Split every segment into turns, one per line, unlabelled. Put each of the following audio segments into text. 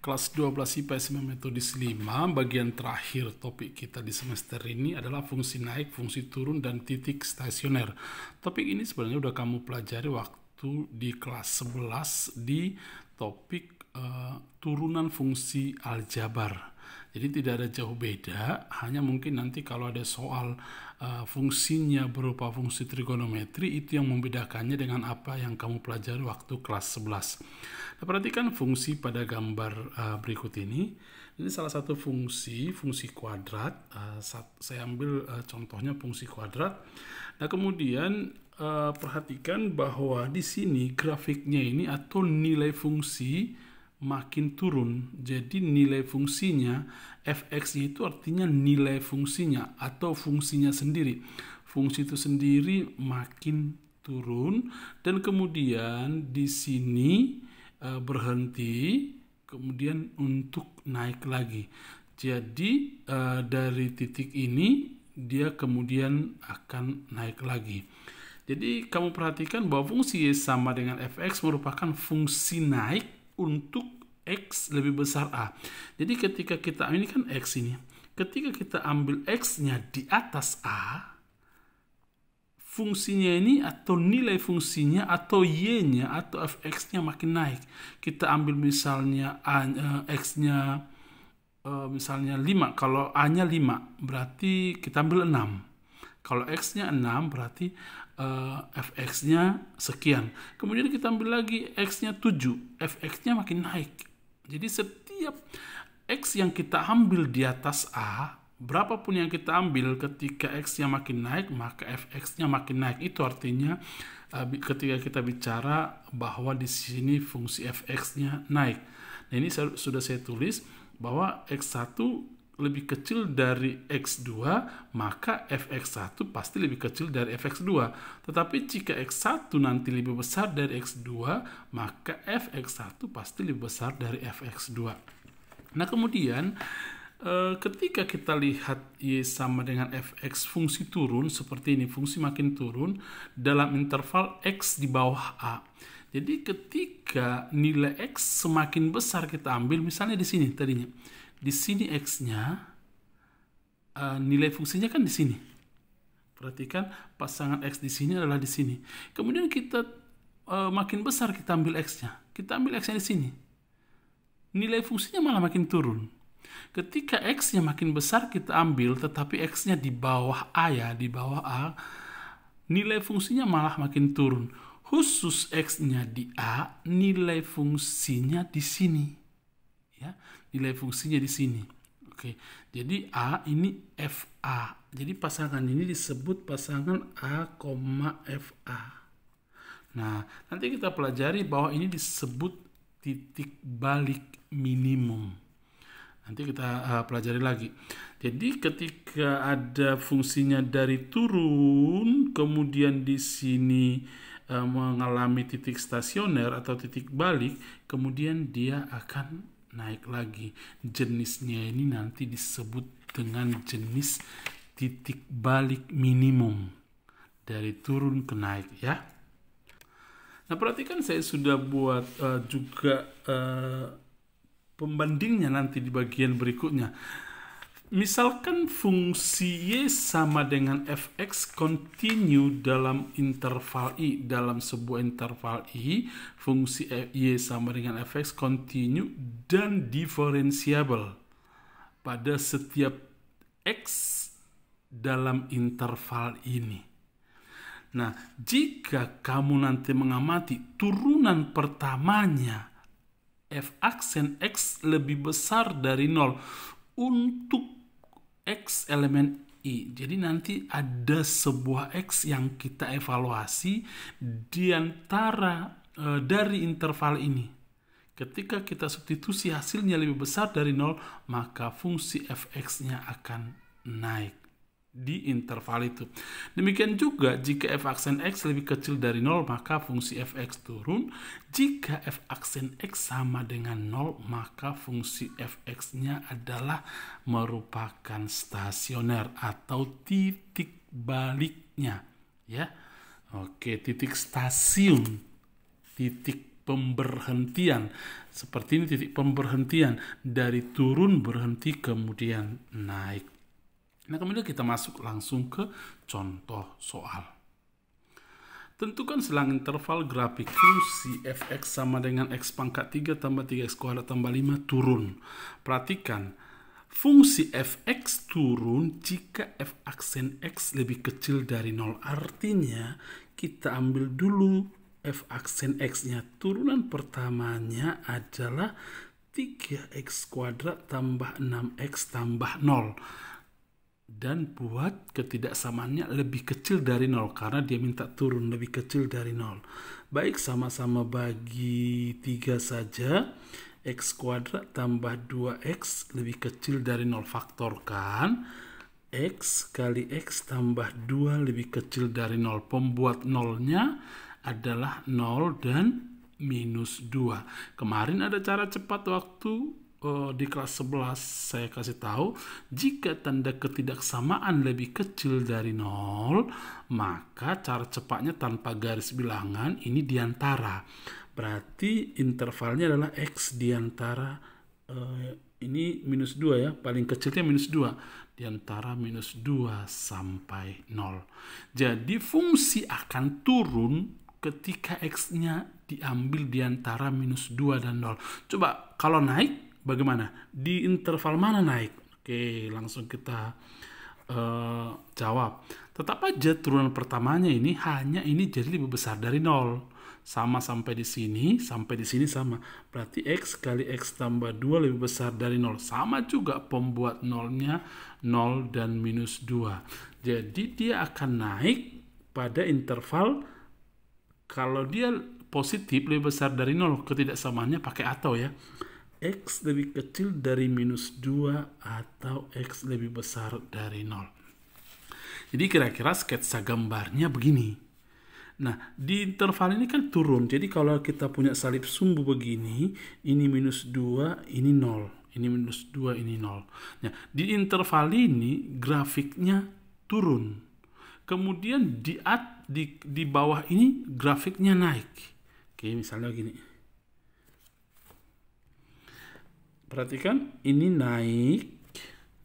Kelas 12 IPA SMA Metodis 5, bagian terakhir topik kita di semester ini adalah fungsi naik, fungsi turun, dan titik stasioner. Topik ini sebenarnya udah kamu pelajari waktu di kelas 11 di topik turunan fungsi aljabar. Jadi tidak ada jauh beda, hanya mungkin nanti kalau ada soal fungsinya berupa fungsi trigonometri, itu yang membedakannya dengan apa yang kamu pelajari waktu kelas 11. Nah, perhatikan fungsi pada gambar berikut ini. Ini salah satu fungsi kuadrat. Saya ambil contohnya fungsi kuadrat. Nah, kemudian perhatikan bahwa di sini grafiknya ini atau nilai fungsi makin turun. Jadi nilai fungsinya fx-nya itu artinya nilai fungsinya atau fungsinya sendiri. Fungsi itu sendiri makin turun dan kemudian di sini berhenti, kemudian untuk naik lagi. Jadi dari titik ini dia kemudian akan naik lagi. Jadi kamu perhatikan bahwa fungsi y sama dengan fx merupakan fungsi naik untuk X lebih besar A. Jadi ketika kita, ini kan X ini, ketika kita ambil X-nya di atas A, fungsinya ini atau nilai fungsinya atau Y-nya atau fx-nya makin naik. Kita ambil misalnya X-nya misalnya 5, kalau A-nya 5, berarti kita ambil 6. Kalau X-nya 6, berarti fx-nya sekian. Kemudian kita ambil lagi X-nya 7, fx-nya makin naik. Jadi setiap X yang kita ambil di atas A, berapapun yang kita ambil ketika X-nya makin naik, maka fx-nya makin naik. Itu artinya ketika kita bicara bahwa di sini fungsi fx-nya naik. Nah, ini sudah saya tulis bahwa X1 lebih kecil dari X2, maka fx1 pasti lebih kecil dari fx2. Tetapi jika X1 nanti lebih besar dari X2, maka fx1 pasti lebih besar dari fx2. Nah, kemudian ketika kita lihat Y sama dengan fx fungsi turun, seperti ini, fungsi makin turun dalam interval X di bawah A. Jadi ketika nilai X semakin besar kita ambil, misalnya di sini tadinya, di sini X-nya, nilai fungsinya kan di sini. Perhatikan pasangan X di sini adalah di sini. Kemudian kita makin besar kita ambil X-nya. Kita ambil X-nya di sini. Nilai fungsinya malah makin turun. Ketika X-nya makin besar kita ambil, tetapi X-nya di bawah A ya, di bawah A, nilai fungsinya malah makin turun. Khusus X-nya di A, nilai fungsinya di sini. Ya, nilai fungsinya di sini. Oke, jadi A ini FA. Jadi pasangan ini disebut pasangan A, FA. Nah, nanti kita pelajari bahwa ini disebut titik balik minimum. Nanti kita pelajari lagi. Jadi ketika ada fungsinya dari turun, kemudian di sini mengalami titik stasioner atau titik balik, kemudian dia akan naik lagi. Jenisnya ini nanti disebut dengan jenis titik balik minimum dari turun ke naik ya. Nah, perhatikan saya sudah buat juga pembandingnya nanti di bagian berikutnya. Misalkan fungsi Y sama dengan fx continue dalam interval I. Dalam sebuah interval I, fungsi Y sama dengan fx continue dan diferensiabel pada setiap X dalam interval ini. Nah, jika kamu nanti mengamati turunan pertamanya, f aksen X lebih besar dari 0 untuk X elemen I. Jadi nanti ada sebuah X yang kita evaluasi di antara dari interval ini. Ketika kita substitusi hasilnya lebih besar dari 0, maka fungsi fx-nya akan naik di interval itu. Demikian juga jika f aksen X lebih kecil dari 0, maka fungsi fx turun. Jika f aksen X sama dengan 0, maka fungsi fx-nya adalah merupakan stasioner atau titik baliknya ya. Oke, titik stasiun, titik pemberhentian. Seperti ini titik pemberhentian, dari turun berhenti kemudian naik. Nah, kemudian kita masuk langsung ke contoh soal. Tentukan selang interval grafik fungsi fx sama dengan x pangkat 3 tambah 3x kuadrat tambah 5 turun. Perhatikan, fungsi fx turun jika f aksen x lebih kecil dari 0. Artinya, kita ambil dulu f aksen x-nya. Turunan pertamanya adalah 3x kuadrat tambah 6x tambah 0. Dan buat ketidaksamaannya lebih kecil dari 0 karena dia minta turun lebih kecil dari 0. Baik, sama-sama bagi 3 saja. X kuadrat tambah 2x lebih kecil dari 0. Faktorkan. X kali x tambah 2 lebih kecil dari 0. Pembuat 0-nya adalah 0 dan minus 2. Kemarin ada cara cepat waktu di kelas 11 saya kasih tahu, jika tanda ketidaksamaan lebih kecil dari 0, maka cara cepatnya tanpa garis bilangan ini diantara. Berarti intervalnya adalah x diantara ini minus 2 ya, paling kecilnya minus 2, diantara minus 2 sampai 0. Jadi fungsi akan turun ketika x-nya diambil diantara minus 2 dan 0. Coba kalau naik, bagaimana? Di interval mana naik? Oke, langsung kita jawab. Tetap aja turunan pertamanya ini hanya ini jadi lebih besar dari 0. Sama sampai di sini sama. Berarti x kali x tambah 2 lebih besar dari 0. Sama juga pembuat 0-nya 0 dan minus 2. Jadi dia akan naik pada interval, kalau dia positif lebih besar dari 0, ketidaksamaannya pakai atau ya. X lebih kecil dari minus 2 atau X lebih besar dari 0. Jadi kira-kira sketsa gambarnya begini. Nah, di interval ini kan turun. Jadi kalau kita punya salib sumbu begini, ini minus 2, ini 0. Ini minus 2, ini 0. Nah, di interval ini grafiknya turun. Kemudian di bawah ini grafiknya naik. Oke, misalnya gini. Perhatikan, ini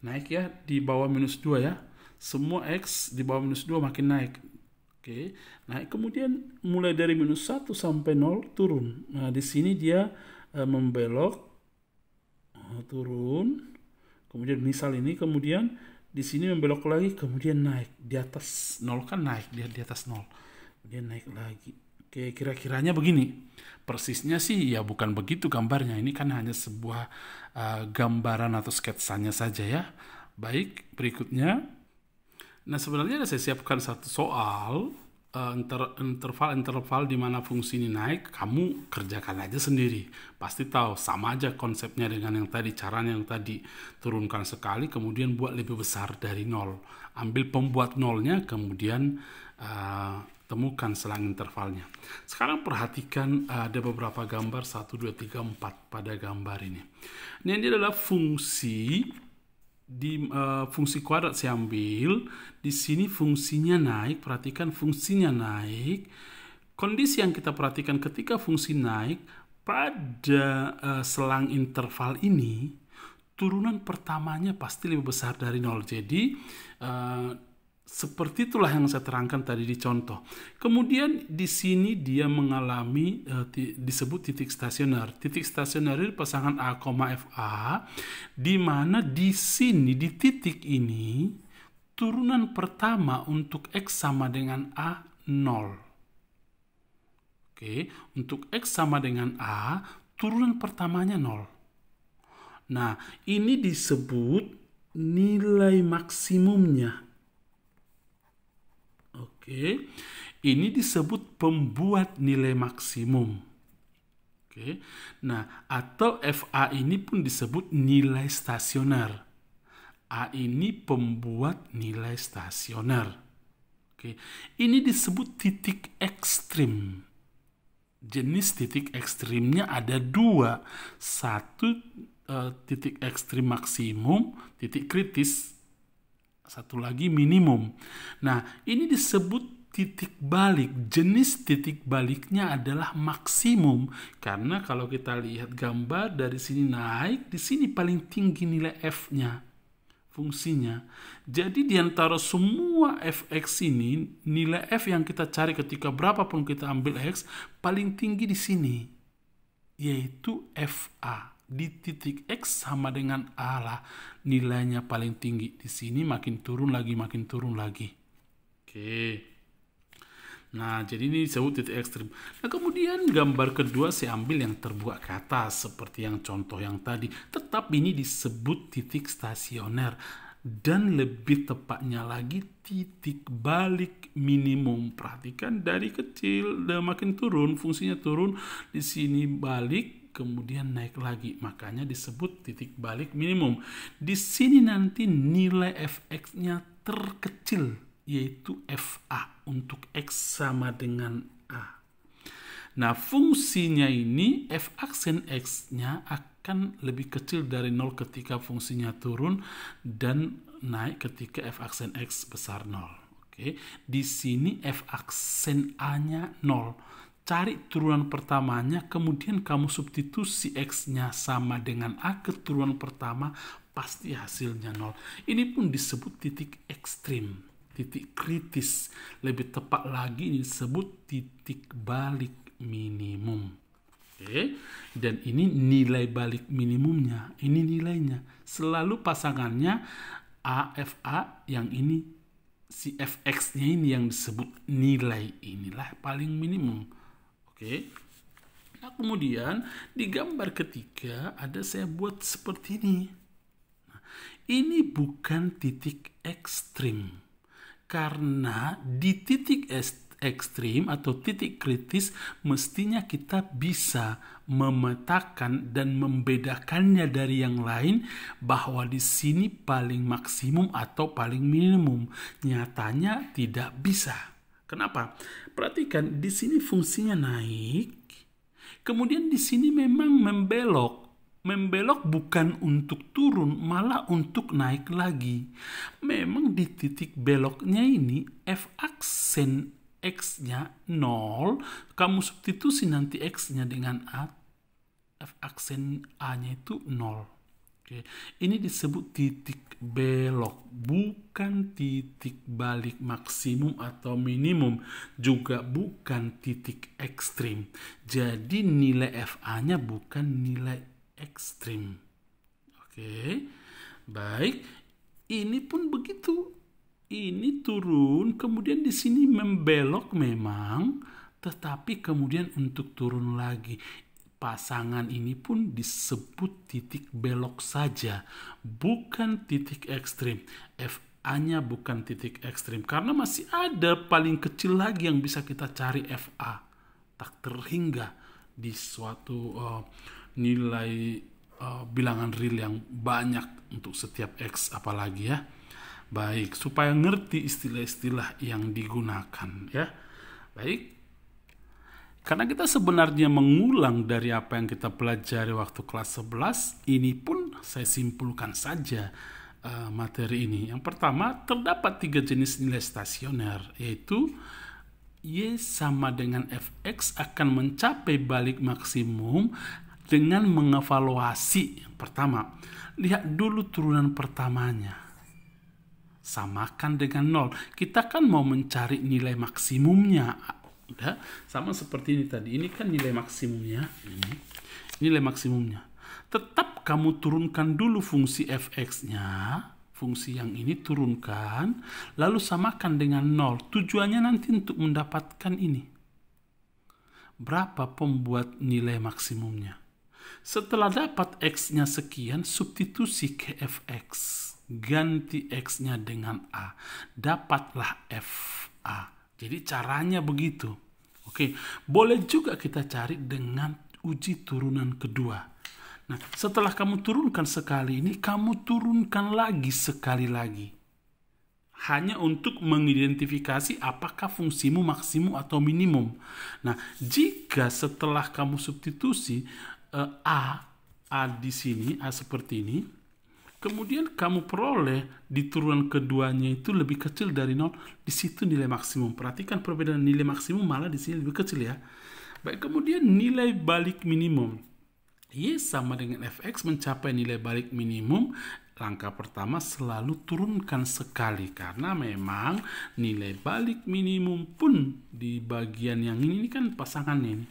naik ya, di bawah minus 2 ya. Semua X di bawah minus 2 makin naik. Oke, naik kemudian mulai dari minus 1 sampai 0 turun. Nah, di sini dia membelok, turun. Kemudian misal ini, kemudian di sini membelok lagi, kemudian naik. Di atas 0 kan naik, dia di atas 0. Kemudian naik lagi. Oke, kira-kiranya begini. Persisnya sih ya bukan begitu gambarnya. Ini kan hanya sebuah gambaran atau sketsanya saja ya. Baik, berikutnya. Nah, sebenarnya saya siapkan satu soal interval di mana fungsi ini naik. Kamu kerjakan aja sendiri. Pasti tahu, sama aja konsepnya dengan yang tadi. Caranya yang tadi, turunkan sekali kemudian buat lebih besar dari 0. Ambil pembuat 0-nya kemudian temukan selang intervalnya. Sekarang perhatikan ada beberapa gambar 1, 2, 3, 4 pada gambar ini. Ini adalah fungsi fungsi kuadrat saya ambil. Di sini fungsinya naik. Perhatikan fungsinya naik. Kondisi yang kita perhatikan ketika fungsi naik pada selang interval ini, turunan pertamanya pasti lebih besar dari 0. Jadi seperti itulah yang saya terangkan tadi di contoh. Kemudian di sini dia mengalami disebut titik stasioner. Titik stasioner itu pasangan A, FA, di mana di sini di titik ini turunan pertama untuk X sama dengan A 0. Oke, untuk X sama dengan A, turunan pertamanya 0. Nah, ini disebut nilai maksimumnya. Oke, ini disebut pembuat nilai maksimum. Oke, nah atau FA ini pun disebut nilai stasioner. A ini pembuat nilai stasioner. Oke, ini disebut titik ekstrim. Jenis titik ekstrimnya ada 2. Satu titik ekstrim maksimum, titik kritis. Satu lagi minimum. Nah, ini disebut titik balik. Jenis titik baliknya adalah maksimum. Karena kalau kita lihat gambar dari sini naik, di sini paling tinggi nilai F-nya, fungsinya. Jadi di antara semua fx ini, nilai F yang kita cari ketika berapapun kita ambil X, paling tinggi di sini, yaitu FA. Di titik X sama dengan A lah, nilainya paling tinggi. Di sini makin turun lagi, makin turun lagi. Oke. Nah, jadi ini disebut titik ekstrim. Nah, kemudian gambar kedua saya ambil yang terbuat ke atas, seperti yang contoh yang tadi. Tetap ini disebut titik stasioner. Dan lebih tepatnya lagi titik balik minimum. Perhatikan dari kecil dan makin turun, fungsinya turun. Di sini balik, kemudian naik lagi. Makanya disebut titik balik minimum. Di sini nanti nilai fx-nya terkecil, yaitu FA untuk X sama dengan A. Nah, fungsinya ini F aksen X-nya akan lebih kecil dari 0 ketika fungsinya turun dan naik ketika F aksen X besar 0. Oke. Di sini F aksen A-nya 0. Cari turunan pertamanya, kemudian kamu substitusi X-nya sama dengan A ke turunan pertama, pasti hasilnya 0. Ini pun disebut titik ekstrim, titik kritis. Lebih tepat lagi ini disebut titik balik minimum. Oke. Dan ini nilai balik minimumnya, ini nilainya. Selalu pasangannya AFA, yang ini si fx-nya ini yang disebut nilai, inilah paling minimum. Oke. Nah, kemudian di gambar ketiga ada saya buat seperti ini. Nah, ini bukan titik ekstrim. Karena di titik ekstrim atau titik kritis mestinya kita bisa memetakan dan membedakannya dari yang lain, bahwa di sini paling maksimum atau paling minimum. Nyatanya tidak bisa. Kenapa? Perhatikan di sini fungsinya naik, kemudian di sini memang membelok. Membelok bukan untuk turun, malah untuk naik lagi. Memang di titik beloknya ini F aksen X-nya 0, kamu substitusi nanti X-nya dengan A, F aksen A-nya itu 0. Oke. Ini disebut titik belok, bukan titik balik maksimum atau minimum, juga bukan titik ekstrim. Jadi nilai FA-nya bukan nilai ekstrim. Oke, baik. Ini pun begitu. Ini turun, kemudian di sini membelok memang, tetapi kemudian untuk turun lagi. Pasangan ini pun disebut titik belok saja, bukan titik ekstrim. FA-nya bukan titik ekstrim, karena masih ada paling kecil lagi yang bisa kita cari FA. Tak terhingga di suatu nilai bilangan real yang banyak untuk setiap X apalagi ya. Baik, supaya ngerti istilah-istilah yang digunakan ya. Baik. Karena kita sebenarnya mengulang dari apa yang kita pelajari waktu kelas 11, ini pun saya simpulkan saja materi ini. Yang pertama, terdapat 3 jenis nilai stasioner, yaitu Y sama dengan Fx akan mencapai balik maksimum dengan mengevaluasi. Yang pertama, lihat dulu turunan pertamanya. Samakan dengan 0. Kita kan mau mencari nilai maksimumnya. Udah, sama seperti ini tadi. Ini kan nilai maksimumnya. Ini nilai maksimumnya. Tetap kamu turunkan dulu fungsi fx-nya. Fungsi yang ini turunkan. Lalu samakan dengan 0. Tujuannya nanti untuk mendapatkan ini. Berapa pembuat nilai maksimumnya? Setelah dapat X-nya sekian, substitusi ke Fx. Ganti X-nya dengan A. Dapatlah FA. Jadi caranya begitu. Oke, boleh juga kita cari dengan uji turunan kedua. Nah, setelah kamu turunkan sekali ini, kamu turunkan lagi sekali lagi. Hanya untuk mengidentifikasi apakah fungsimu maksimum atau minimum. Nah, jika setelah kamu substitusi A di sini, A seperti ini, kemudian kamu peroleh di turunan keduanya itu lebih kecil dari 0, di situ nilai maksimum. Perhatikan perbedaan nilai maksimum malah di sini lebih kecil ya. Baik, kemudian nilai balik minimum. Y sama dengan fx mencapai nilai balik minimum. Langkah pertama selalu turunkan sekali, karena memang nilai balik minimum pun di bagian yang ini kan pasangannya ini.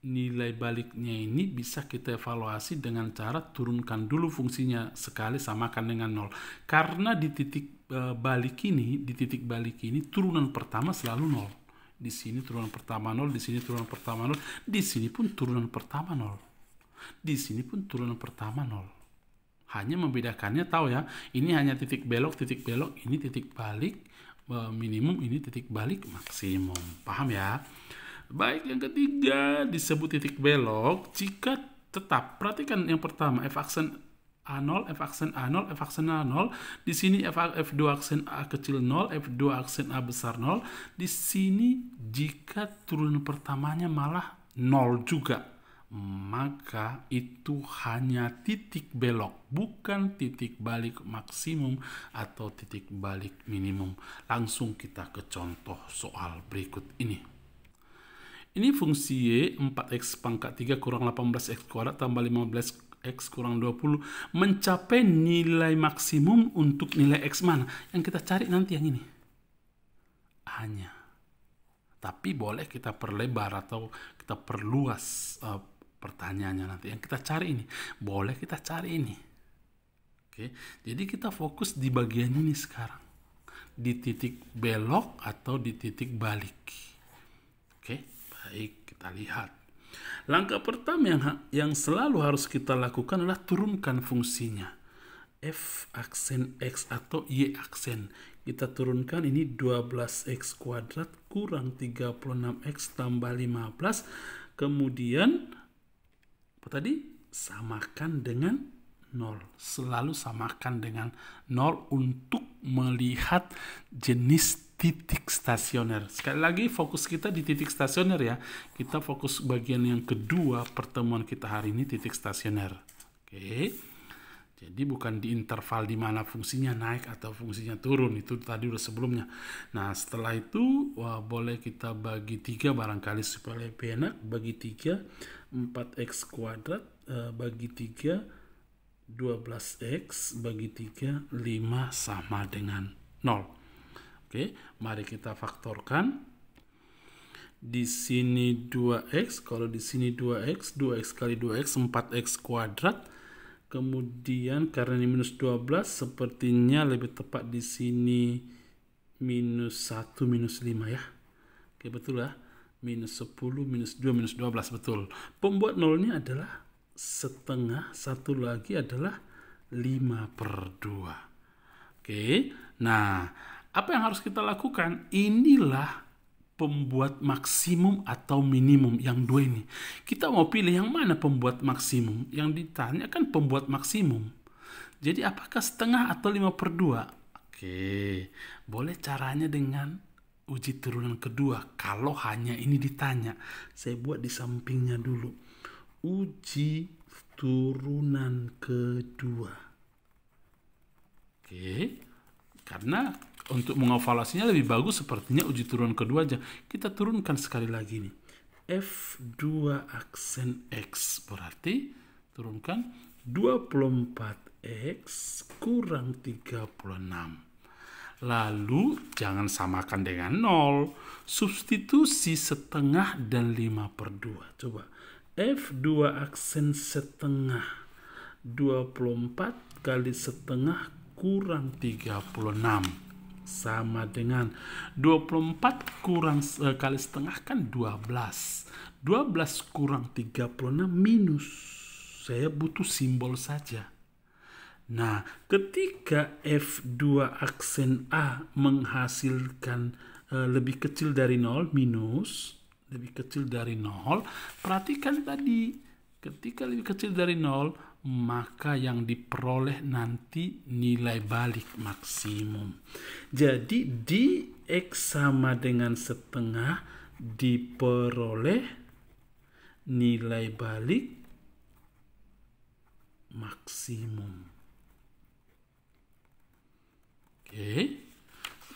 Nilai baliknya ini bisa kita evaluasi dengan cara turunkan dulu fungsinya sekali, samakan dengan 0. Karena di titik balik ini turunan pertama selalu 0. Di sini turunan pertama 0, di sini turunan pertama 0, di sini pun turunan pertama 0. Di sini pun turunan pertama 0. Hanya membedakannya tahu ya, ini hanya titik belok, ini titik balik minimum, ini titik balik maksimum. Paham ya? Baik, yang ketiga disebut titik belok jika tetap. Perhatikan yang pertama, f aksen A0, f aksen A0, f aksen A0. Di sini f2 aksen A kecil 0, f2 aksen A besar 0. Di sini jika turunan pertamanya malah 0 juga, maka itu hanya titik belok, bukan titik balik maksimum atau titik balik minimum. Langsung kita ke contoh soal berikut ini. Ini fungsi Y 4x pangkat 3 kurang 18x kuadrat tambah 15x kurang 20 mencapai nilai maksimum untuk nilai x mana? Yang kita cari nanti yang ini. Hanya. Tapi boleh kita perlebar atau kita perluas pertanyaannya nanti. Yang kita cari ini, boleh kita cari ini. Oke, jadi kita fokus di bagian ini sekarang, di titik belok atau di titik balik. Oke, baik, kita lihat. Langkah pertama yang selalu harus kita lakukan adalah turunkan fungsinya. F aksen X atau Y aksen. Kita turunkan ini 12x kuadrat kurang 36x tambah 15. Kemudian apa tadi? Samakan dengan 0. Selalu samakan dengan 0 untuk melihat jenis titik stasioner. Sekali lagi fokus kita di titik stasioner ya. Kita fokus bagian yang kedua pertemuan kita hari ini, titik stasioner. Oke. Jadi bukan di interval di mana fungsinya naik atau fungsinya turun, itu tadi udah sebelumnya. Nah, setelah itu boleh kita bagi 3 barangkali supaya lebih enak. Bagi 3, 4x kuadrat bagi 3, 12x bagi 3, 5 sama dengan 0. Oke, mari kita faktorkan. Di sini 2x, kalau di sini 2x, 2x kali 2x 4x kuadrat. Kemudian karena ini minus 12, sepertinya lebih tepat di sini minus 1, minus 5 ya. Oke, betul ya. Minus 10, minus 2, minus 12, betul. Pembuat nolnya adalah setengah, satu lagi adalah 5/2. Oke, nah apa yang harus kita lakukan? Inilah pembuat maksimum atau minimum yang dua ini. Kita mau pilih yang mana pembuat maksimum? Yang ditanya kan pembuat maksimum. Jadi apakah setengah atau 5/2? Oke, boleh caranya dengan uji turunan kedua. Kalau hanya ini ditanya, saya buat di sampingnya dulu. Uji turunan kedua. Oke, karena untuk mengevaluasinya lebih bagus sepertinya uji turunan kedua aja. Kita turunkan sekali lagi nih. F2 aksen X berarti turunkan 24x kurang 36. Lalu jangan samakan dengan 0. Substitusi setengah dan 5/2. Coba. F2 aksen setengah. 24 kali setengah kurang 36. Sama dengan 24 kurang kali setengah kan 12. 12 kurang 36 minus. Saya butuh simbol saja. Nah, ketika F2 aksen A menghasilkan lebih kecil dari 0, minus, lebih kecil dari 0, perhatikan tadi, ketika lebih kecil dari 0, maka yang diperoleh nanti nilai balik maksimum. Jadi di X sama dengan setengah diperoleh nilai balik maksimum. Oke.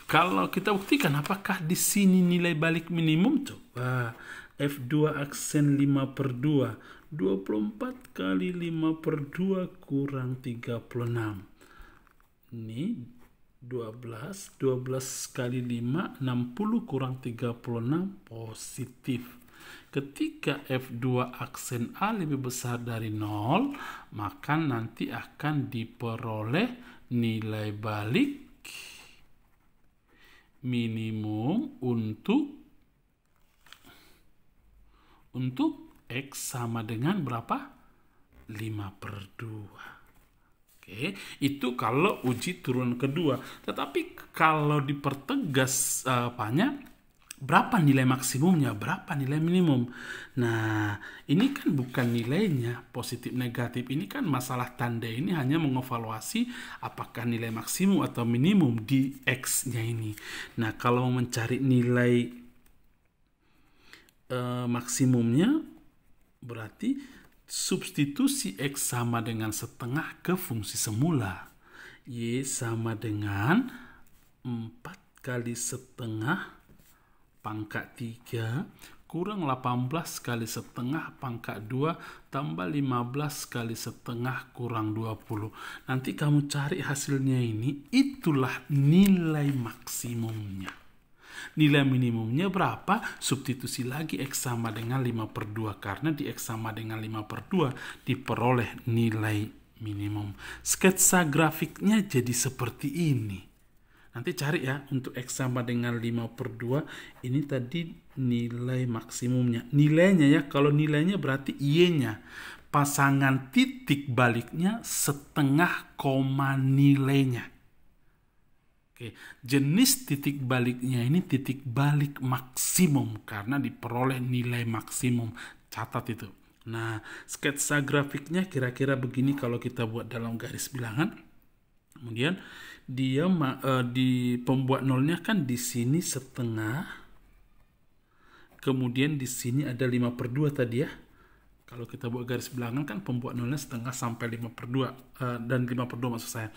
Kalau kita buktikan apakah di sini nilai balik minimum, coba F2 aksen 5/2. 24 kali 5/2 kurang 36. Ini 12 kali 5, 60 kurang 36, positif. Ketika F2 aksen A lebih besar dari 0, maka nanti akan diperoleh nilai balik minimum untuk X sama dengan berapa? 5/2. Oke, itu kalau uji turunan kedua. Tetapi kalau dipertegas berapa nilai maksimumnya, berapa nilai minimum. Nah, ini kan bukan nilainya positif negatif. Ini kan masalah tanda, ini hanya mengevaluasi apakah nilai maksimum atau minimum di X-nya ini. Nah, kalau mencari nilai maksimumnya, berarti substitusi X sama dengan setengah ke fungsi semula. Y sama dengan 4 kali setengah pangkat 3 kurang 18 kali setengah pangkat 2 tambah 15 kali setengah kurang 20. Nanti kamu cari hasilnya ini, itulah nilai maksimumnya. Nilai minimumnya berapa? Substitusi lagi X sama dengan 5/2. Karena di X sama dengan 5/2 diperoleh nilai minimum. Sketsa grafiknya jadi seperti ini. Nanti cari ya, untuk X sama dengan 5/2, ini tadi nilai maksimumnya. Nilainya ya, kalau nilainya berarti Y-nya. Pasangan titik baliknya setengah koma nilainya. Oke, jenis titik baliknya ini titik balik maksimum karena diperoleh nilai maksimum. Catat itu. Nah, sketsa grafiknya kira-kira begini kalau kita buat dalam garis bilangan. Kemudian dia di pembuat nolnya kan di sini setengah. Kemudian di sini ada 5/2 tadi ya. Kalau kita buat garis bilangan kan pembuat nolnya setengah sampai 5/2 dan 5/2 maksud saya.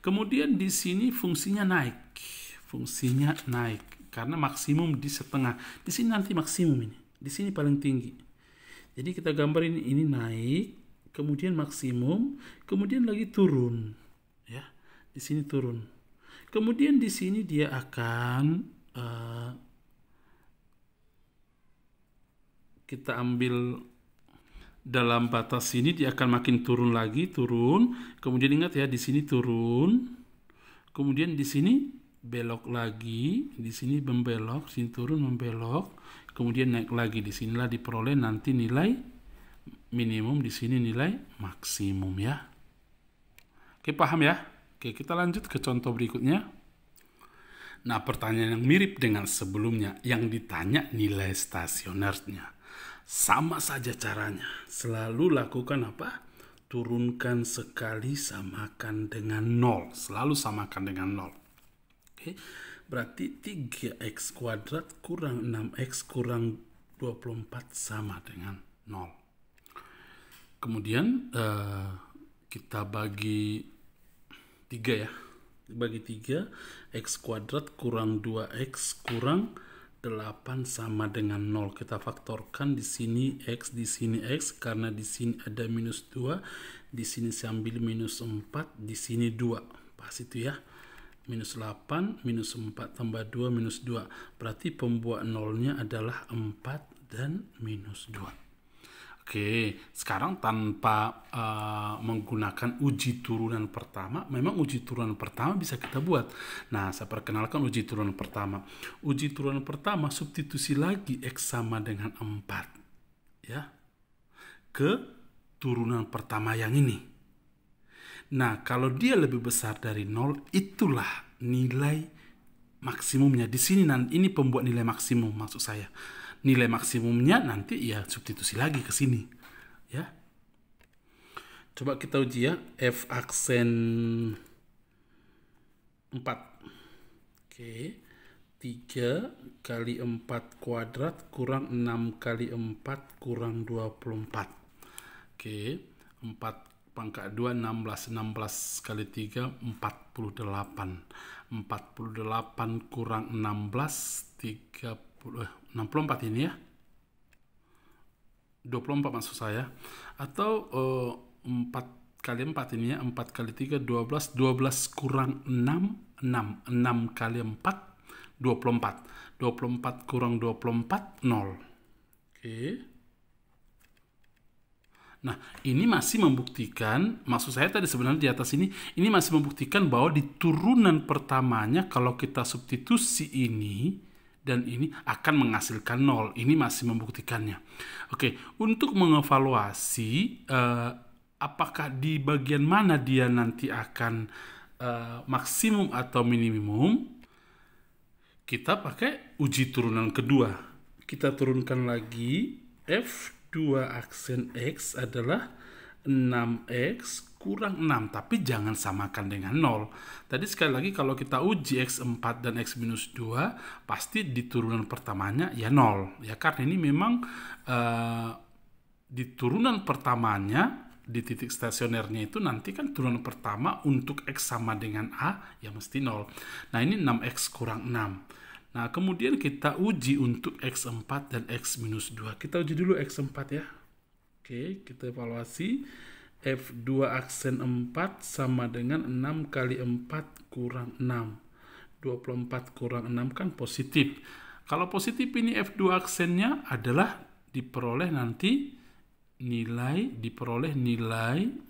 Kemudian di sini fungsinya naik. Fungsinya naik karena maksimum di setengah. Di sini nanti maksimum ini. Di sini paling tinggi. Jadi kita gambar ini naik, kemudian maksimum, kemudian lagi turun. Ya. Di sini turun. Kemudian di sini dia akan kita ambil dalam batas ini, dia akan makin turun lagi, turun. Kemudian ingat ya, di sini turun. Kemudian di sini belok lagi, di sini membelok, sini turun membelok. Kemudian naik lagi, di sinilah diperoleh nanti nilai minimum, di sini nilai maksimum ya. Oke, paham ya? Oke, kita lanjut ke contoh berikutnya. Nah, pertanyaan yang mirip dengan sebelumnya, yang ditanya nilai stasionernya. Sama saja caranya. Selalu lakukan apa? Turunkan sekali, samakan dengan 0. Selalu samakan dengan 0. Oke, berarti 3x kuadrat kurang 6x kurang 24 sama dengan 0. Kemudian kita bagi 3 ya. Bagi 3, x kuadrat kurang 2x kurang 8 sama dengan 0. Kita faktorkan di sini x, di sini x, karena di sini ada minus 2, di sini saya ambil minus 4, di sini 2. Pas itu ya. Minus 8, minus 4 tambah 2, minus 2. Berarti pembuat nolnya adalah 4 dan minus 2. Oke, sekarang tanpa menggunakan uji turunan pertama, memang uji turunan pertama bisa kita buat. Nah, saya perkenalkan uji turunan pertama. Uji turunan pertama, substitusi lagi X sama dengan 4. Ya, ke turunan pertama yang ini. Nah, kalau dia lebih besar dari 0, itulah nilai maksimumnya. Di sini nanti ini pembuat nilai maksimum maksud saya. Nilai maksimumnya nanti ya substitusi lagi ke sini ya. Coba kita uji ya, f aksen 4. Oke, 3 kali 4 kuadrat kurang 6 kali 4 kurang 24. Oke, 4 pangkat 2 16, 16 kali 3 48, 48 kurang 16 30 64 ini ya, 24 maksud saya, atau 4 kali 4 ini ya, 4 kali 3 12, 12 kurang 6 6, 6 kali 4 24, 24 kurang 24 0. Oke. Nah, ini masih membuktikan, maksud saya tadi sebenarnya di atas ini masih membuktikan bahwa di turunan pertamanya kalau kita substitusi ini dan ini akan menghasilkan 0. Ini masih membuktikannya. Oke, untuk mengevaluasi apakah di bagian mana dia nanti akan maksimum atau minimum, kita pakai uji turunan kedua. Kita turunkan lagi F2 aksen X adalah 6X kurang 6, tapi jangan samakan dengan 0. Tadi sekali lagi kalau kita uji X4 dan X minus 2, pasti di turunan pertamanya ya 0. Ya karena ini memang di turunan pertamanya, di titik stasionernya itu nanti kan turunan pertama untuk X sama dengan A, ya mesti 0. Nah ini 6X kurang 6. Nah, kemudian kita uji untuk X4 dan X minus 2. Kita uji dulu X4 ya. Oke, kita evaluasi. F2 aksen 4 sama dengan 6 kali 4 kurang 6. 24 kurang 6 kan positif. Kalau positif ini F2 aksennya adalah diperoleh nanti nilai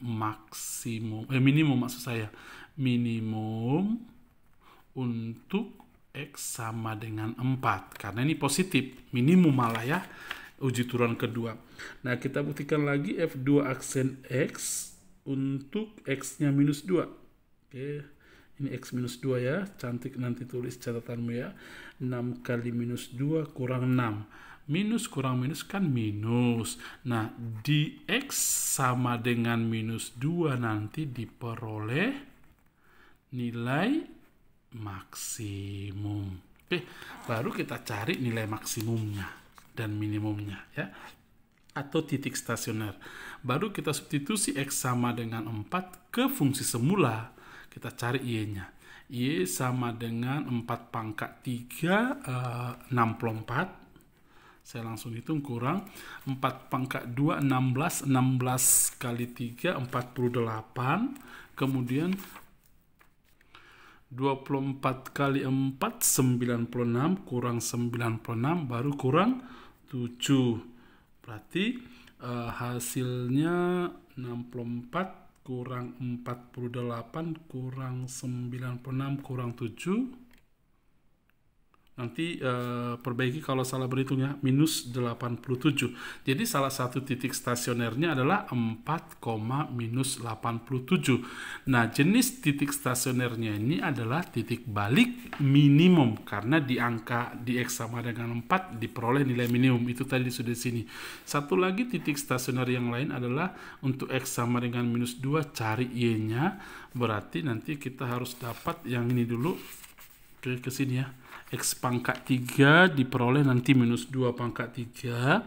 maksimum, minimum maksud saya. Minimum untuk X sama dengan 4, karena ini positif, minimum malah ya, uji turunan kedua. Nah, kita buktikan lagi F2 aksen X untuk X-nya minus 2. Oke, ini X minus 2 ya, cantik nanti tulis catatanmu ya. 6 kali minus 2 kurang 6. Minus kurang minus kan minus. Nah, di X sama dengan minus 2 nanti diperoleh nilai maksimum. Oke, baru kita cari nilai maksimumnya dan minimumnya ya, atau titik stasioner. Baru kita substitusi X sama dengan 4 ke fungsi semula. Kita cari Y-nya. Y sama dengan 4 pangkat 3 64. Saya langsung hitung, kurang 4 pangkat 2 16, 16 kali 3 48, kemudian 24 kali 4 96, kurang 96, baru kurang 7. Berarti hasilnya 64 kurang 48 kurang 96 kurang 7. Nanti perbaiki kalau salah berhitung ya, minus 87. Jadi salah satu titik stasionernya adalah 4, minus 87. Nah, jenis titik stasionernya ini adalah titik balik minimum, karena di angka di X sama dengan 4 diperoleh nilai minimum. Itu tadi sudah di sini. Satu lagi titik stasioner yang lain adalah untuk X sama dengan minus 2, cari Y-nya. Berarti nanti kita harus dapat yang ini dulu. Oke, ke sini ya. X pangkat 3 diperoleh nanti minus 2 pangkat 3,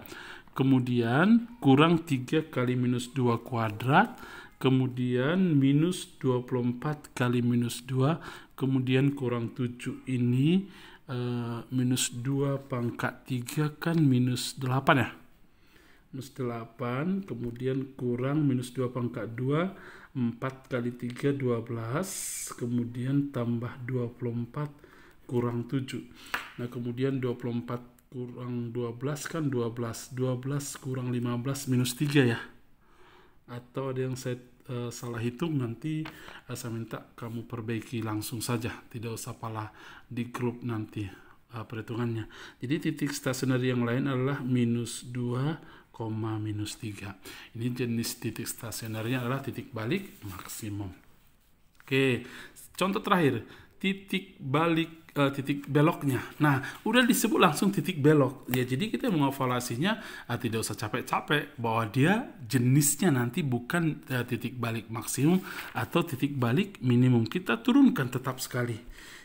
kemudian kurang 3 kali minus 2 kuadrat, kemudian minus 24 kali minus 2, kemudian kurang 7 ini minus 2 pangkat 3 kan minus 8 ya, minus 8, kemudian kurang minus 2 pangkat 2, 4 kali 3 12, kemudian tambah 24 kurang 7. Nah, kemudian 24 kurang 12 kan 12. 12 kurang 15 minus 3 ya. Atau ada yang saya salah hitung, nanti saya minta kamu perbaiki langsung saja. Tidak usah pala di grup nanti perhitungannya. Jadi titik stasioner yang lain adalah minus 2, minus 3. Ini jenis titik stasionernya adalah titik balik maksimum. Oke, contoh terakhir, titik balik titik beloknya. Nah, udah disebut langsung titik belok. Ya, jadi kita mengevaluasinya tidak usah capek-capek bahwa dia jenisnya nanti bukan titik balik maksimum atau titik balik minimum. Kita turunkan tetap sekali.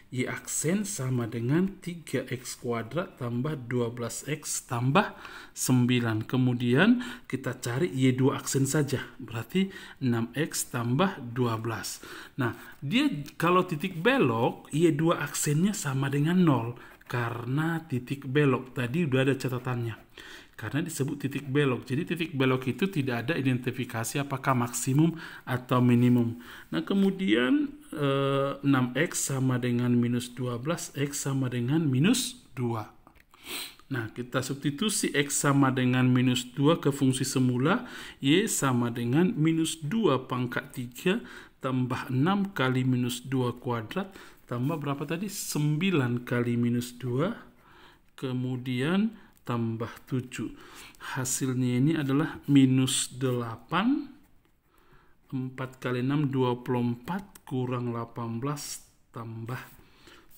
Y aksen sama dengan 3x kuadrat tambah 12x tambah 9. Kemudian kita cari Y2 aksen saja. Berarti 6x tambah 12. Nah, dia kalau titik belok, Y2 aksennya sama dengan 0. Karena titik belok. Tadi udah ada catatannya. Karena disebut titik belok. Jadi titik belok itu tidak ada identifikasi apakah maksimum atau minimum. Nah, kemudian 6x sama dengan minus 12, x sama dengan minus 2. Nah, kita substitusi x sama dengan minus 2 ke fungsi semula. Y sama dengan minus 2 pangkat 3 tambah 6 kali minus 2 kuadrat tambah berapa tadi? 9 kali minus 2. Kemudian tambah 7. Hasilnya ini adalah minus 8. 4 kali 6, 24 kurang 18 tambah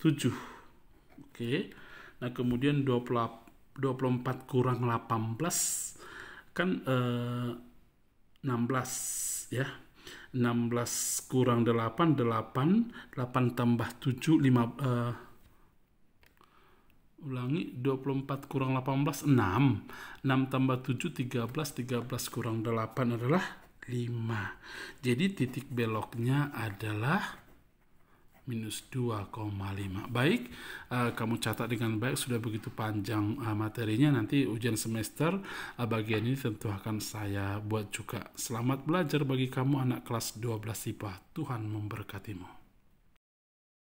7. Oke. Nah, kemudian 24 kurang 18 kan 16 ya. 16 kurang 8, 8 tambah 7, 5 ulangi, 24 kurang 18, 6. 6 tambah 7, 13. 13 kurang 8 adalah 5. Jadi titik beloknya adalah minus 2,5. Baik, kamu catat dengan baik, sudah begitu panjang materinya. Nanti ujian semester bagian ini tentu akan saya buat juga. Selamat belajar bagi kamu anak kelas 12 IPA. Tuhan memberkatimu.